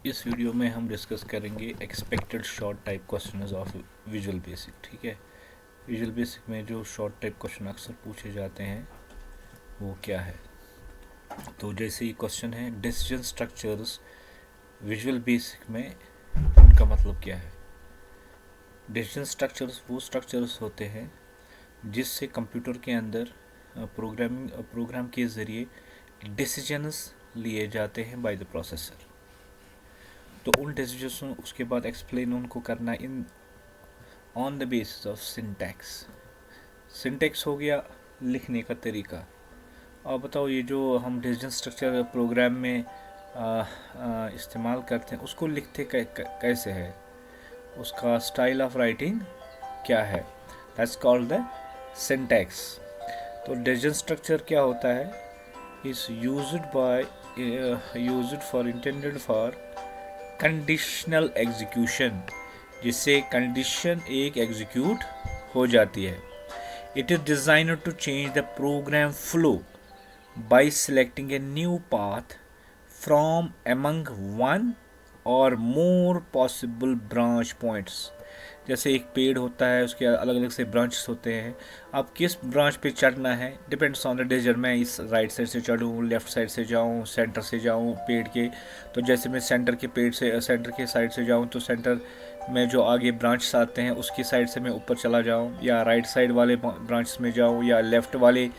इस वीडियो में हम डिस्कस करेंगे expected short type questions of visual basic. ठीक है, विजुअल बेसिक में जो शॉर्ट टाइप क्वेश्चन अक्सर पूछे जाते हैं वो क्या है। तो जैसे ये क्वेश्चन है, डिसीजन स्ट्रक्चर्स विजुअल बेसिक में, उनका मतलब क्या है। डिसीजन स्ट्रक्चर्स वो स्ट्रक्चर्स होते हैं जिससे कंप्यूटर के अंदर प्रोग्राम के ज़रिए डिसीजंस लिए जाते हैं बाय द प्रोसेसर। तो उन डिसीजन उसके बाद एक्सप्लेन उनको करना in on the basis of syntax. Syntax हो गया लिखने का तरीका। और बताओ, ये जो हम डिसीजन स्ट्रक्चर प्रोग्राम में इस्तेमाल करते हैं उसको लिखते कैसे है, उसका स्टाइल ऑफ राइटिंग क्या है, दैट्स कॉल्ड द सिंटैक्स। तो डिसीजन स्ट्रक्चर क्या होता है, is used for intended for conditional execution, जिससे कंडीशन एक एग्जीक्यूट हो जाती है। It is designed to change the program flow by selecting a new path from among one or more possible branch points. जैसे एक पेड़ होता है, उसके अलग अलग से ब्रांचेस होते हैं। अब किस ब्रांच पे चढ़ना है डिपेंड्स ऑन द डिसीजन। मैं इस राइट साइड से चढ़ूँ, लेफ्ट साइड से जाऊँ, सेंटर से जाऊँ पेड़ के। तो जैसे मैं सेंटर के साइड से जाऊँ तो सेंटर में जो आगे ब्रांचेस आते हैं उसकी साइड से मैं ऊपर चला जाऊँ, या राइट साइड वाले ब्रांच में जाऊँ या लेफ़्ट वाले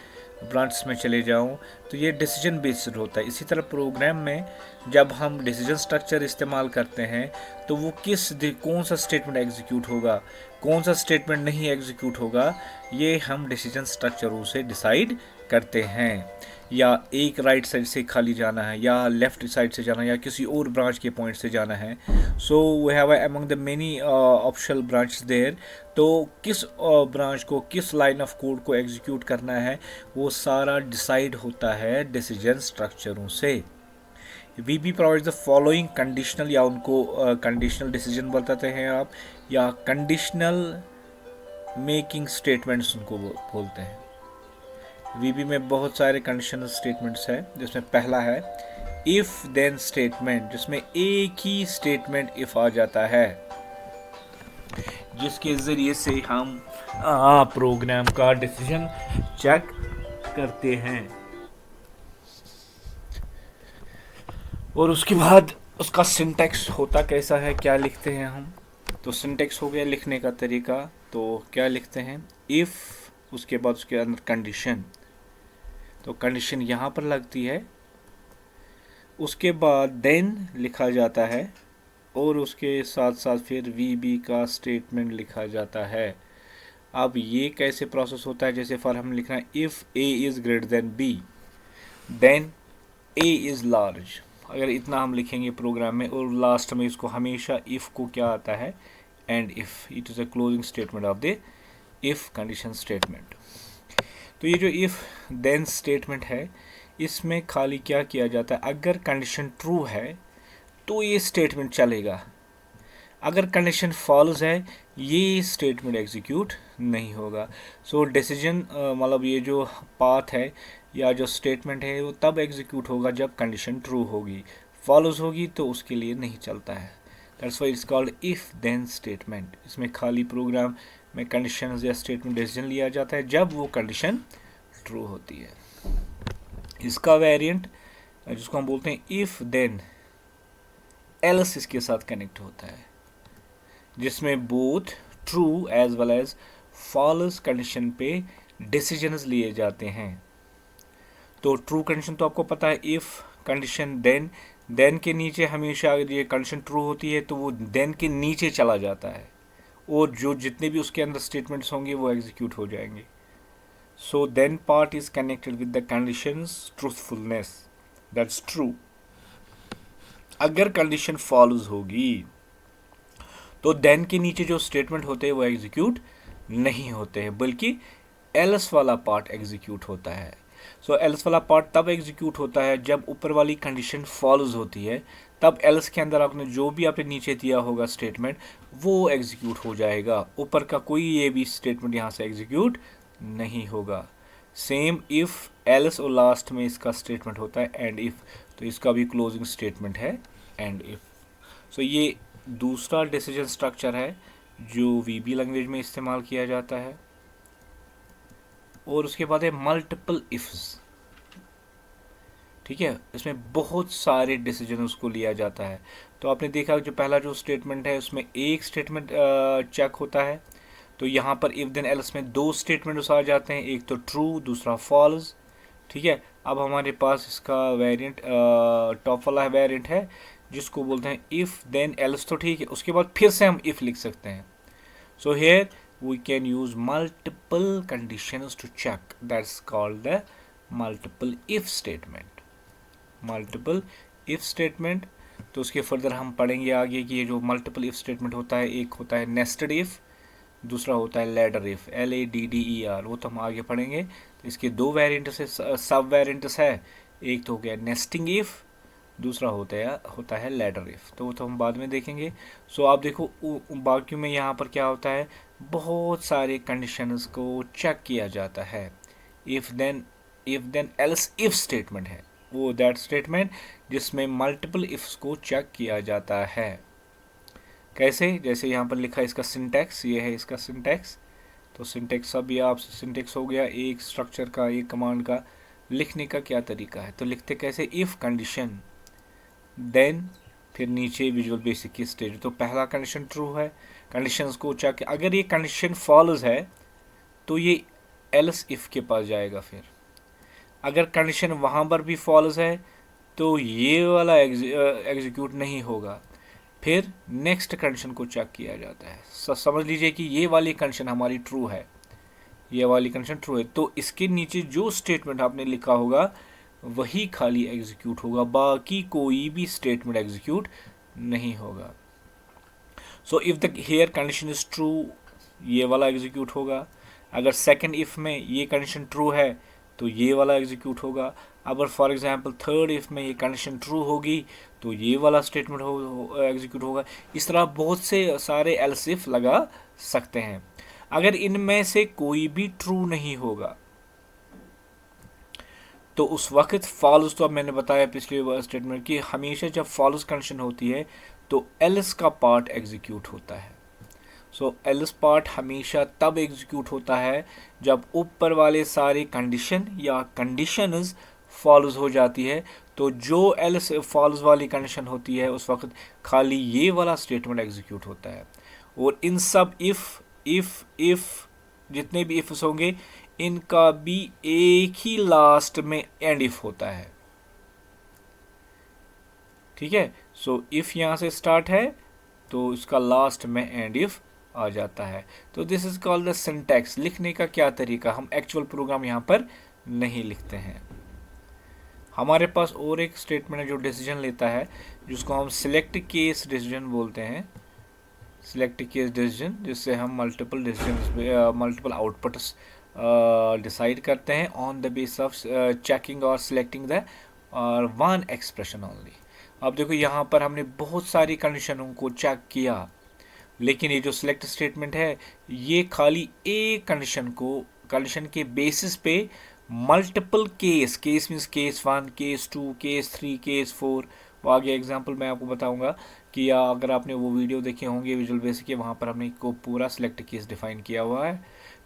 ब्रांच में चले जाऊँ। तो ये डिसीजन बेस्ड होता है। इसी तरह प्रोग्राम में जब हम डिसीजन स्ट्रक्चर इस्तेमाल करते हैं तो वो कौन सा स्टेटमेंट एग्जीक्यूट होगा, कौन सा स्टेटमेंट नहीं एग्जीक्यूट होगा, ये हम डिसीजन स्ट्रक्चरों से डिसाइड करते हैं। या एक राइट साइड से खाली जाना है, या लेफ्ट साइड से जाना है, या किसी और ब्रांच के पॉइंट से जाना है। So we have among the many optional branches there. तो किस ब्रांच को, किस लाइन ऑफ कोड को एग्जीक्यूट करना है, वो सारा डिसाइड होता है डिसीजन स्ट्रक्चरों से। वीबी प्रोवाइड्स द फॉलोइंग कंडीशनल, या उनको कंडीशनल डिसीजन बताते हैं आप, या कंडीशनल मेकिंग स्टेटमेंट्स उनको बोलते हैं। वीबी में बहुत सारे कंडीशनल स्टेटमेंट्स हैं, जिसमें पहला है इफ देन स्टेटमेंट, जिसमें एक ही स्टेटमेंट इफ आ जाता है, जिसके ज़रिए से हम प्रोग्राम का डिसीजन चेक करते हैं। और उसके बाद उसका सिंटैक्स होता कैसा है, क्या लिखते हैं हम। तो सिंटैक्स हो गया लिखने का तरीका। तो क्या लिखते हैं, इफ़, उसके बाद उसके अंदर कंडीशन। तो कंडीशन यहाँ पर लगती है, उसके बाद देन लिखा जाता है, और उसके साथ साथ फिर वी का स्टेटमेंट लिखा जाता है। अब ये कैसे प्रोसेस होता है, जैसे फॉर हम लिखना है if A is greater than B then A is large. अगर इतना हम लिखेंगे प्रोग्राम में, और लास्ट में इसको हमेशा इफ़ को क्या आता है, and if, it is a closing statement of the if condition statement. तो ये जो इफ़ देन स्टेटमेंट है, इसमें खाली क्या किया जाता है, अगर कंडीशन ट्रू है तो ये स्टेटमेंट चलेगा, अगर कंडीशन फॉल्स है ये स्टेटमेंट एग्जीक्यूट नहीं होगा। सो डिसीजन मतलब ये जो पाथ है या जो स्टेटमेंट है वो तब एग्जीक्यूट होगा जब कंडीशन ट्रू होगी, फॉल्स होगी तो उसके लिए नहीं चलता है। That's why it's called if then statement. इसमें खाली प्रोग्राम में कंडीशन या स्टेटमेंट डिसीजन लिया जाता है जब वो कंडीशन ट्रू होती है। इसका वेरिएंट जिसको हम बोलते हैं इफ़ देन एल्स, इसके साथ कनेक्ट होता है, जिसमें both true as well as false condition पे डिसीजंस लिए जाते हैं। तो ट्रू कंडीशन तो आपको पता है, इफ़ कंडीशन देन के नीचे हमेशा अगर ये कंडीशन ट्रू होती है तो वो देन के नीचे चला जाता है, और जो जितने भी उसके अंदर स्टेटमेंट्स होंगे वो एग्जीक्यूट हो जाएंगे। So then part is connected with the conditions truthfulness, that's true. अगर कंडीशन फॉल्स होगी तो देन के नीचे जो स्टेटमेंट होते हैं वो एग्जीक्यूट नहीं होते हैं, बल्कि एल्स वाला पार्ट एग्जीक्यूट होता है। सो एल्स वाला पार्ट तब एग्जीक्यूट होता है जब ऊपर वाली कंडीशन फॉल्स होती है, तब एल्स के अंदर आपने जो भी आपने नीचे दिया होगा स्टेटमेंट वो एग्जीक्यूट हो जाएगा, ऊपर का कोई ये भी स्टेटमेंट यहाँ से एग्जीक्यूट नहीं होगा। सेम इफ़ एल्स, और लास्ट में इसका स्टेटमेंट होता है एंड इफ़, तो इसका भी क्लोजिंग स्टेटमेंट है एंड इफ़। सो ये दूसरा डिसीजन स्ट्रक्चर है जो वीबी लैंग्वेज में इस्तेमाल किया जाता है। और उसके बाद है मल्टीपल इफ्स। ठीक है, इसमें बहुत सारे डिसीजन उसको लिया जाता है। तो आपने देखा जो पहला जो स्टेटमेंट है उसमें एक स्टेटमेंट चेक होता है। तो यहाँ पर इफ देन एल्स में दो स्टेटमेंट आ जाते हैं, एक तो ट्रू दूसरा फॉल्स। ठीक है, अब हमारे पास इसका वेरिएंट टॉप वाला वेरिएंट है जिसको बोलते हैं इफ देन एल्स। तो ठीक है, उसके बाद फिर से हम इफ लिख सकते हैं। So here we can use multiple conditions to check, that's called the multiple if statement। multiple if statement। तो उसके फर्दर हम पढ़ेंगे आगे कि ये जो मल्टीपल इफ स्टेटमेंट होता है, एक होता है नेस्टेड इफ, दूसरा होता है लैडर इफ, LADDER, वो तो हम आगे पढ़ेंगे। तो इसके दो वेरिएंट्स है, सब वेरिएंट्स है। एक तो हो गया नेस्टिंग इफ, दूसरा होता है लैडर इफ, तो वो तो हम बाद में देखेंगे। सो आप देखो बाकी में यहाँ पर क्या होता है, बहुत सारे कंडीशंस को चेक किया जाता है। If then else if statement है वो दैट स्टेटमेंट जिसमें मल्टीपल इफ्स को चेक किया जाता है। कैसे, जैसे यहाँ पर लिखा है इसका सिंटैक्स, ये है इसका सिंटैक्स। तो सिंटैक्स अब ये आप सिंटैक्स हो गया एक स्ट्रक्चर का, एक कमांड का लिखने का क्या तरीका है। तो लिखते कैसे, इफ कंडीशन देन फिर नीचे विजुअल बेसिक की स्टेज। तो पहला कंडीशन ट्रू है, कंडीशंस को चेक, अगर ये कंडीशन फॉल्स है तो ये एल्स इफ के पास जाएगा। फिर अगर कंडीशन वहाँ पर भी फॉल्स है तो ये वाला एग्जीक्यूट नहीं होगा। फिर नेक्स्ट कंडीशन को चेक किया जाता है। समझ लीजिए कि ये वाली कंडीशन हमारी ट्रू है, ये वाली कंडीशन ट्रू है, तो इसके नीचे जो स्टेटमेंट आपने लिखा होगा वही खाली एग्जीक्यूट होगा, बाकी कोई भी स्टेटमेंट एग्जीक्यूट नहीं होगा। So if the here condition is true, ये वाला एग्जीक्यूट होगा। अगर सेकंड इफ में ये कंडीशन ट्रू है तो ये वाला एग्जीक्यूट होगा। अगर फॉर एग्जांपल थर्ड इफ में ये कंडीशन ट्रू होगी तो ये वाला स्टेटमेंट एग्जीक्यूट होगा। इस तरह बहुत से सारे एल्स इफ लगा सकते हैं। अगर इनमें से कोई भी ट्रू नहीं होगा तो उस वक्त फॉल्स, तो अब मैंने बताया पिछले स्टेटमेंट कि हमेशा जब फॉल्स कंडीशन होती है तो एल्स का पार्ट एग्जीक्यूट होता है। सो एल्स पार्ट हमेशा तब एग्जीक्यूट होता है जब ऊपर वाले सारे कंडीशन या कंडीशंस फॉल्स हो जाती है। तो जो एल्स फॉल्स वाली कंडीशन होती है उस वक्त खाली ये वाला स्टेटमेंट एग्जीक्यूट होता है। और इन सब इफ जितने भी इफ्स होंगे इनका भी एक ही लास्ट में एंड इफ होता है। ठीक है, सो इफ यहां से स्टार्ट है तो इसका लास्ट में एंड इफ आ जाता है। तो this is called the syntax. लिखने का क्या तरीका, हम एक्चुअल प्रोग्राम यहां पर नहीं लिखते हैं। हमारे पास और एक स्टेटमेंट है जो डिसीजन लेता है, जिसको हम सिलेक्ट केस डिसीजन बोलते हैं। सिलेक्ट केस डिसीजन, जिससे हम multiple decision multiple outputs decide करते हैं on the base of checking और selecting the one expression only. अब देखो यहाँ पर हमने बहुत सारी कंडीशनों को चेक किया, लेकिन ये जो सिलेक्ट स्टेटमेंट है ये खाली एक कंडीशन के बेसिस पे multiple case means case 1, case 2, case 3, case 4, वो आगे एग्जांपल मैं आपको बताऊंगा कि अगर आपने वो वीडियो देखे होंगे विजुअल बेसिक के, वहाँ पर हमने को पूरा सिलेक्ट केस डिफाइन किया हुआ है।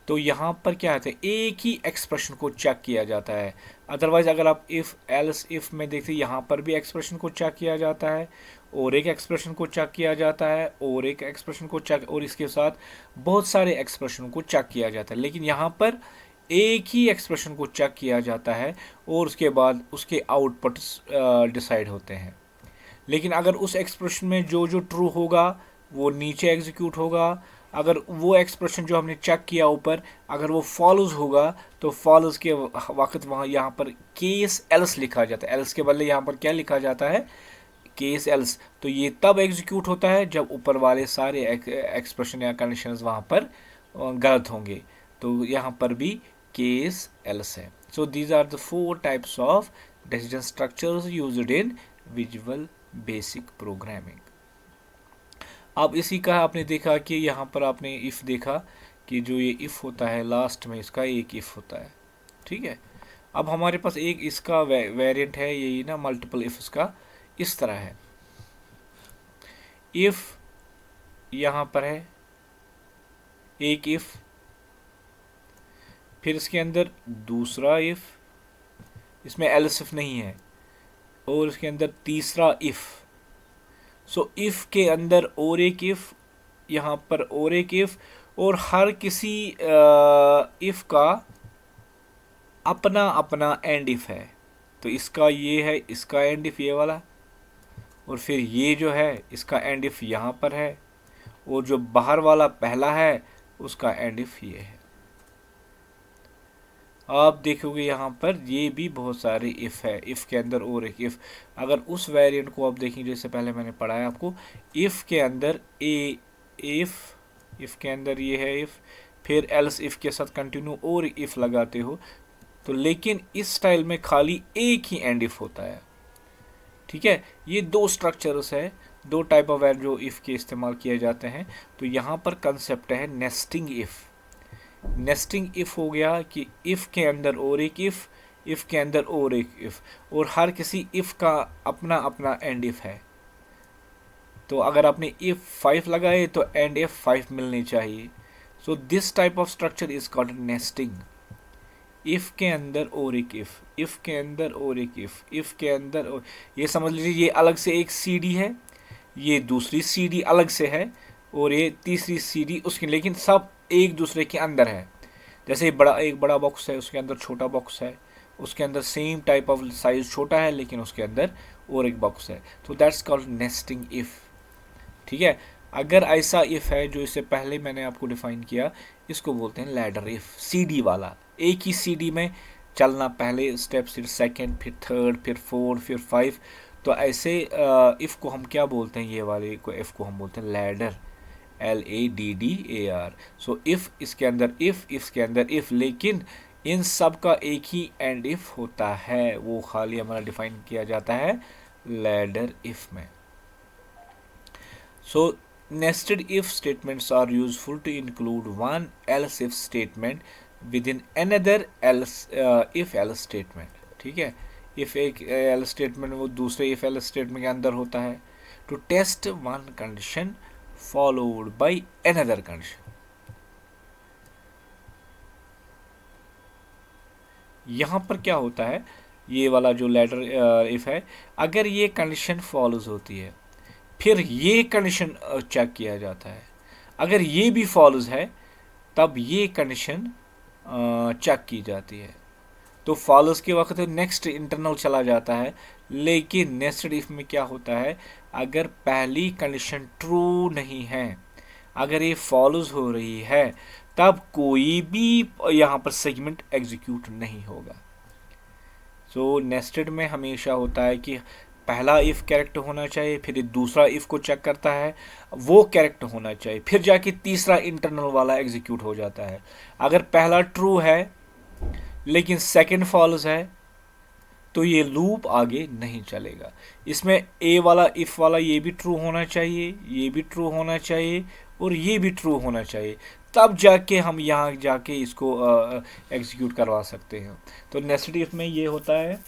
तो यहाँ पर क्या है, एक ही एक्सप्रेशन को चेक किया जाता है। अदरवाइज अगर आप इफ एल्स इफ में देखते यहाँ पर भी एक्सप्रेशन को चेक किया जाता है और एक एक्सप्रेशन को चेक किया जाता है और एक एक्सप्रेशन को चेक, और इसके साथ बहुत सारे एक्सप्रेशन को चेक किया जाता है। लेकिन यहाँ पर एक ही एक्सप्रेशन को चेक किया जाता है और उसके बाद उसके आउटपुट्स डिसाइड होते हैं। लेकिन अगर उस एक्सप्रेशन में जो जो ट्रू होगा वो नीचे एग्जीक्यूट होगा। अगर वो एक्सप्रेशन जो हमने चेक किया ऊपर अगर वो फॉल्स होगा तो फॉल्स के वक्त वहाँ यहाँ पर केस एल्स लिखा जाता है। एल्स के बदले यहाँ पर क्या लिखा जाता है, केस एल्स। तो ये तब एग्जीक्यूट होता है जब ऊपर वाले सारे एक्सप्रेशन या कंडीशंस वहाँ पर गलत होंगे। तो यहाँ पर भी केस एल्स है। So these are the 4 types of decision structures used in visual basic programming. अब इसी का आपने देखा कि यहाँ पर आपने इफ़ देखा कि जो ये इफ़ होता है लास्ट में इसका एक इफ़ होता है। ठीक है, अब हमारे पास एक इसका वेरिएंट है, यही ना मल्टीपल इफ्स का, इस तरह है। इफ यहाँ पर है एक इफ, फिर इसके अंदर दूसरा इफ, इसमें एल्स इफ नहीं है, और इसके अंदर तीसरा इफ। सो इफ के अंदर और एक इफ, यहाँ पर और एक इफ, और हर किसी इफ का अपना अपना एंड इफ है। तो इसका ये है, इसका एंड इफ ये वाला, और फिर ये जो है इसका एंड इफ यहाँ पर है, और जो बाहर वाला पहला है उसका एंड इफ ये है। आप देखोगे यहाँ पर ये भी बहुत सारे इफ़ है, इफ़ के अंदर और एक इफ़। अगर उस वेरिएंट को आप देखेंगे जैसे पहले मैंने पढ़ाया आपको, इफ़ के अंदर इफ़ के अंदर ये है इफ़, फिर एल्स इफ़ के साथ कंटिन्यू और इफ़ लगाते हो, तो लेकिन इस स्टाइल में खाली एक ही एंड इफ़ होता है। ठीक है, ये दो स्ट्रक्चर्स है, दो टाइप ऑफ जो इफ़ के इस्तेमाल किए जाते हैं। तो यहाँ पर कंसेप्ट है नेस्टिंग इफ़। नेस्टिंग इफ़ हो गया कि इफ़ के अंदर और एक इफ़ के अंदर और एक इफ़, और हर किसी इफ़ का अपना अपना एंड इफ़ है। तो अगर आपने इफ़ 5 लगाए तो एंड इफ़ 5 मिलने चाहिए। So this type of structure is called nesting. If के अंदर और एक इफ़ के अंदर और एक इफ़ के अंदर और, ये समझ लीजिए ये अलग से एक सीडी है, ये दूसरी सीडी अलग से है, और ये तीसरी सीडी उसकी, लेकिन सब एक दूसरे के अंदर है। जैसे एक बड़ा बॉक्स है, उसके अंदर छोटा बॉक्स है, उसके अंदर सेम टाइप ऑफ साइज छोटा है, लेकिन उसके अंदर और एक बॉक्स है। तो दैट्स कॉल्ड नेस्टिंग इफ़। ठीक है, अगर ऐसा इफ़ है जो इससे पहले मैंने आपको डिफाइन किया, इसको बोलते हैं लैडर इफ़। सीडी वाला, एक ही सीडी में चलना, पहले स्टेप फिर सेकेंड, फिर थर्ड, फिर फोर्थ, फिर 5। तो ऐसे इफ़ को हम क्या बोलते हैं, ये वाले को इफ़ को हम बोलते हैं लैडर, LADDAR। सो इफ़ इसके अंदर इफ़ के अंदर इफ़, लेकिन इन सब का एक ही एंड इफ़ होता है, वो खाली हमारा डिफाइन किया जाता है लैडर इफ़ में। सो nested if statements are useful to include one else if statement within another else if else statement। ठीक है, if एक else statement वो दूसरे if else statement के अंदर होता है, to test one condition followed by another condition। यहाँ पर क्या होता है, ये वाला जो लेटर इफ है, अगर ये कंडीशन फॉलोज होती है, फिर ये कंडीशन चेक किया जाता है। अगर ये भी फॉलोज है, तब ये कंडीशन चेक की जाती है। तो फॉलोज के वक्त नेक्स्ट इंटरनल चला जाता है, लेकिन नेस्टेड इफ में क्या होता है, अगर पहली कंडीशन ट्रू नहीं है, अगर ये फॉलोज हो रही है, तब कोई भी यहाँ पर सेगमेंट एग्जीक्यूट नहीं होगा। सो नेस्टेड में हमेशा होता है कि पहला इफ़ करेक्ट होना चाहिए, फिर दूसरा इफ़ को चेक करता है, वो करेक्ट होना चाहिए, फिर जाके तीसरा इंटरनल वाला एग्जीक्यूट हो जाता है। अगर पहला ट्रू है लेकिन सेकंड फॉल्स है, तो ये लूप आगे नहीं चलेगा। इसमें ए वाला इफ़ वाला ये भी ट्रू होना चाहिए, ये भी ट्रू होना चाहिए, और ये भी ट्रू होना चाहिए, तब जाके हम यहाँ जाके इसको एग्जीक्यूट करवा सकते हैं। तो नेस्टेड इफ में ये होता है,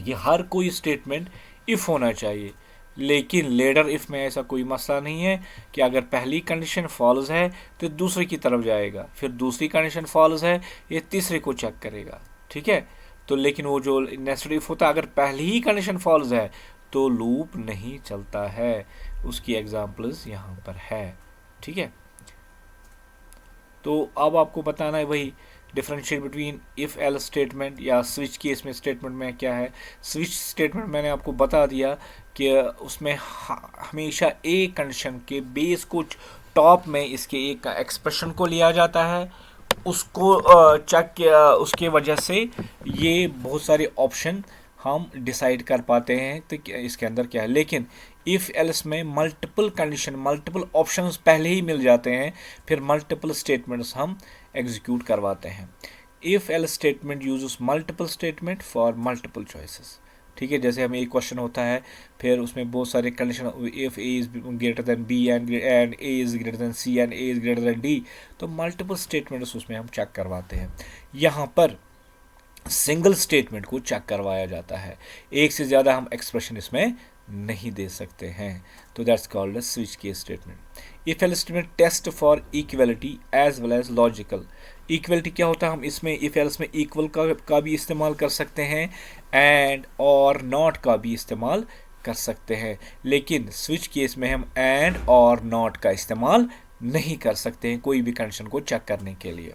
ये हर कोई स्टेटमेंट इफ़ होना चाहिए, लेकिन लेडर इफ़ में ऐसा कोई मसला नहीं है कि अगर पहली कंडीशन फॉल्स है तो दूसरे की तरफ जाएगा, फिर दूसरी कंडीशन फॉल्स है ये तीसरे को चेक करेगा। ठीक है, तो लेकिन वो जो नेस्टेड इफ होता है, अगर पहली ही कंडीशन फॉल्स है तो लूप नहीं चलता है। उसकी एग्जांपल्स यहाँ पर है। ठीक है, तो अब आपको बताना है वही differentiate between if else statement या स्विच केस में स्टेटमेंट में क्या है। स्विच स्टेटमेंट मैंने आपको बता दिया कि उसमें हमेशा एक कंडीशन के बेस को टॉप में इसके एक एक्सप्रेशन को लिया जाता है, उसको चेक किया, उसके वजह से ये बहुत सारे ऑप्शन हम डिसाइड कर पाते हैं तो इसके अंदर क्या है। लेकिन इफ़ एल्स में मल्टीपल कंडीशन, मल्टीपल ऑप्शंस पहले ही मिल जाते हैं, फिर मल्टीपल स्टेटमेंट्स हम एग्जीक्यूट करवाते हैं। If else statement uses multiple statement for multiple choices. ठीक है, जैसे हमें एक क्वेश्चन होता है, फिर उसमें बहुत सारे condition, if A is greater than B and A is greater than C and A is greater than D, तो मल्टीपल स्टेटमेंट्स उसमें हम चेक करवाते हैं। यहाँ पर सिंगल स्टेटमेंट को चेक करवाया जाता है, एक से ज़्यादा हम एक्सप्रेशन इसमें नहीं दे सकते हैं। तो that's called a switch case statement. If else statement test for equality as well as logical. Equality क्या होता है, हम इसमें इफ एल्स में इक्वल का भी इस्तेमाल कर सकते हैं, एंड और नॉट का भी इस्तेमाल कर सकते हैं, लेकिन स्विच केस में हम एंड और नॉट का इस्तेमाल नहीं कर सकते हैं कोई भी कंडीशन को चेक करने के लिए।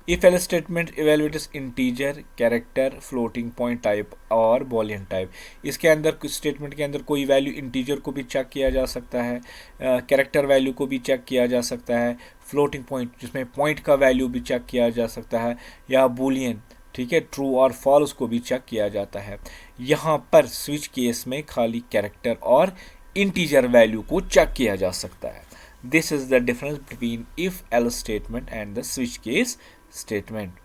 If else statement evaluates integer, character, floating point type और बूलियन टाइप। इसके अंदर कुछ स्टेटमेंट के अंदर कोई वैल्यू इंटीजर को भी चेक किया जा सकता है, कैरेक्टर वैल्यू को भी चेक किया जा सकता है, फ्लोटिंग पॉइंट जिसमें पॉइंट का वैल्यू भी चेक किया जा सकता है, या बूलियन, ठीक है, ट्रू और फॉल्स को भी चेक किया जाता है। यहाँ पर स्विच केस में खाली कैरेक्टर और इंटीजर वैल्यू को चेक किया जा सकता है। This is the difference between if else statement and the switch case statement.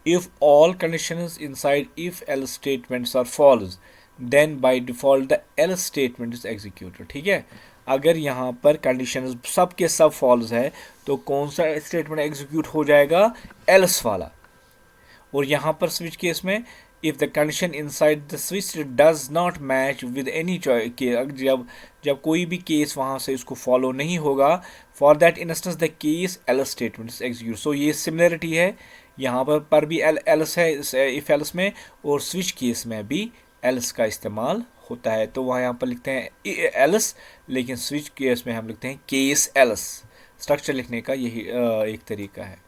If all conditions inside if else statements are false, then by default the else statement is executed। ठीक है, अगर यहाँ पर condition सब के सब false है तो कौन सा स्टेटमेंट एग्जीक्यूट हो जाएगा, else वाला। और यहाँ पर स्विच केस में if the condition inside the switch does not match with any जब कोई भी केस वहाँ से इसको फॉलो नहीं होगा, for that instance the case else statement is execute। so ये सिमिलरिटी है, यहाँ पर भी else है if else में, और स्विच केस में भी else का इस्तेमाल होता है। तो वहाँ यहाँ पर लिखते हैं else, लेकिन स्विच केस में हम लिखते हैं केस else। स्ट्रक्चर लिखने का यही एक तरीका है।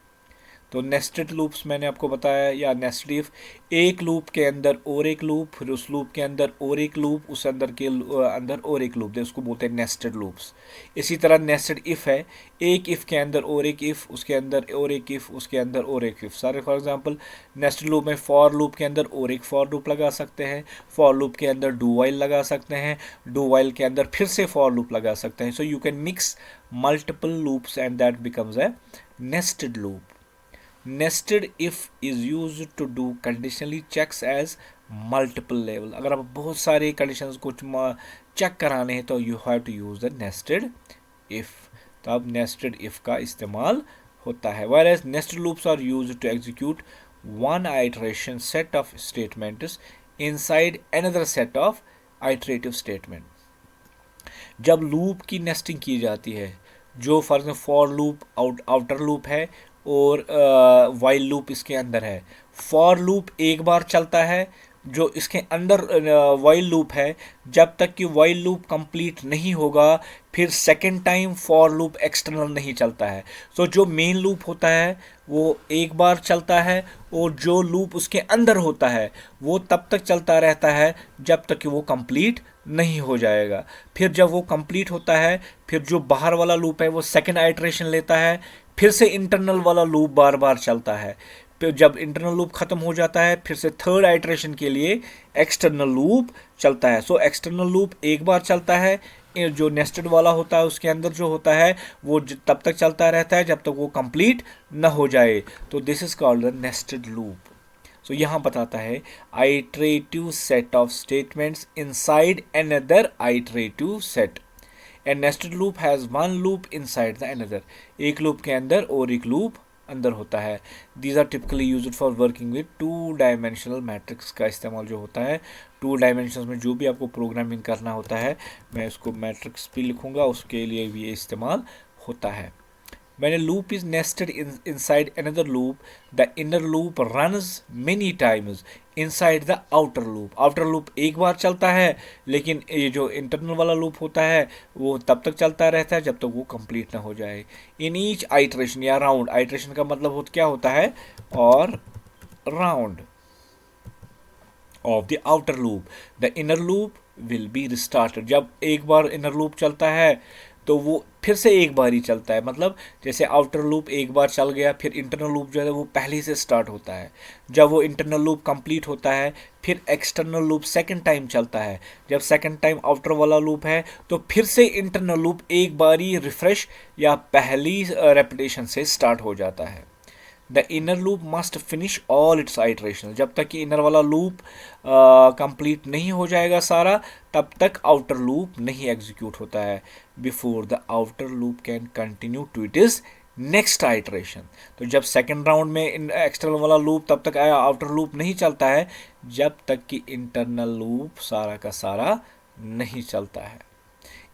तो नेस्टेड लूप्स मैंने आपको बताया, या नेस्टेड इफ, एक लूप के अंदर और एक लूप, फिर उस लूप के अंदर और एक लूप, उस अंदर के अंदर और एक लूप, उसको बोलते हैं नेस्टेड लूप्स। इसी तरह नेस्टेड इफ है, एक इफ के अंदर और एक इफ, उसके अंदर और एक इफ, उसके अंदर और एक इफ। सारे फॉर एग्जांपल नेस्टेड लूप में फॉर लूप के अंदर और एक फॉर लूप लगा सकते हैं, फॉर लूप के अंदर डू वाइल लगा सकते हैं, डू वाइल के अंदर फिर से फॉर लूप लगा सकते हैं। So you can mix multiple loops and that becomes a nested loop. Nested if is used to do conditionally checks as multiple level। अगर आप बहुत सारे conditions को चेक कराने हैं तो you have to use the nested if। तो अब nested if का इस्तेमाल होता है। Whereas nested loops are used to execute one iteration set of statements inside another set of iterative statement। जब लूप की नेस्टिंग की जाती है, जो for example for loop outer loop है और वाइल लूप इसके अंदर है। फॉर लूप एक बार चलता है, जो इसके अंदर वाइल लूप है, जब तक कि वाइल लूप कंप्लीट नहीं होगा, फिर second time for loop external नहीं चलता है। सो जो मेन लूप होता है वो एक बार चलता है, और जो लूप उसके अंदर होता है वो तब तक चलता रहता है जब तक कि वो कंप्लीट नहीं हो जाएगा। फिर जब वो कंप्लीट होता है, फिर जो बाहर वाला लूप है वो सेकेंड आइटरेशन लेता है, फिर से इंटरनल वाला लूप बार बार चलता है। फिर जब इंटरनल लूप ख़त्म हो जाता है, फिर से थर्ड आइटरेशन के लिए एक्सटर्नल लूप चलता है। सो एक्सटर्नल लूप एक बार चलता है, जो नेस्टेड वाला होता है उसके अंदर जो होता है वो तब तक चलता रहता है जब तक वो कंप्लीट न हो जाए। तो this is called the nested loop. So यहाँ बताता है iterative set of statements inside another iterative set. A nested loop has one loop inside the another। एक लूप के अंदर और एक लूप अंदर होता है। These are typically used for working with two dimensional matrix। का इस्तेमाल जो होता है टू डायमेंशंस में, जो भी आपको प्रोग्रामिंग करना होता है, मैं इसको मैट्रिक्स भी लिखूंगा, उसके लिए भी ये इस्तेमाल होता है। When a loop is nested inside another loop, the inner loop runs many times inside the outer loop। outer loop एक बार चलता है, लेकिन ये जो इंटरनल वाला लूप होता है वो तब तक चलता रहता है जब तक वो कंप्लीट ना हो जाए। इन ईच आइटरेशन या राउंड, आइटरेशन का मतलब क्या होता है, और round of the outer loop the inner loop will be restarted। जब एक बार इनर लूप चलता है तो वो फिर से एक बार ही चलता है। मतलब जैसे आउटर लूप एक बार चल गया, फिर इंटरनल लूप जो है वो पहले से स्टार्ट होता है। जब वो इंटरनल लूप कंप्लीट होता है, फिर एक्सटर्नल लूप सेकंड टाइम चलता है। जब सेकंड टाइम आउटर वाला लूप है तो फिर से इंटरनल लूप एक बार ही रिफ्रेश या पहली रेपिटेशन से स्टार्ट हो जाता है। The inner loop must finish all it's iteration. जब तक कि इनर वाला लूप कंप्लीट नहीं हो जाएगा सारा, तब तक आउटर लूप नहीं एग्जीक्यूट होता है। Before the outer loop can continue to it is next iteration. तो जब सेकंड राउंड में एक्सटर्नल वाला लूप तब तक आया, आउटर लूप नहीं चलता है जब तक कि इंटरनल लूप सारा का सारा नहीं चलता है।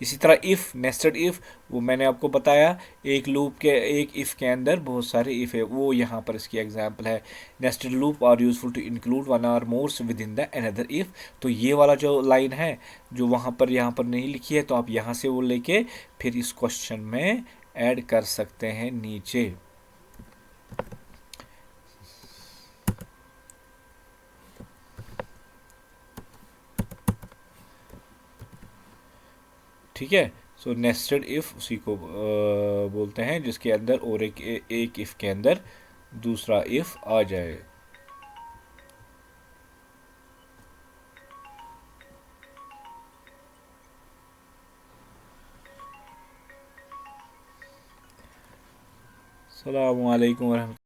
इसी तरह इफ़, नेस्टेड इफ़, वो मैंने आपको बताया, एक लूप के, एक इफ़ के अंदर बहुत सारे इफ़ है, वो यहाँ पर इसकी एग्जांपल है। Nested loop are useful to include one or mores within the another if. तो ये वाला जो लाइन है जो वहाँ पर यहाँ पर नहीं लिखी है, तो आप यहाँ से वो लेके फिर इस क्वेश्चन में ऐड कर सकते हैं नीचे। ठीक है। सो नेस्टेड इफ़ उसी को बोलते हैं जिसके अंदर और एक इफ़ के अंदर दूसरा इफ़ आ जाए। अस्सलामु अलैकुम वरहमतुल्लाह।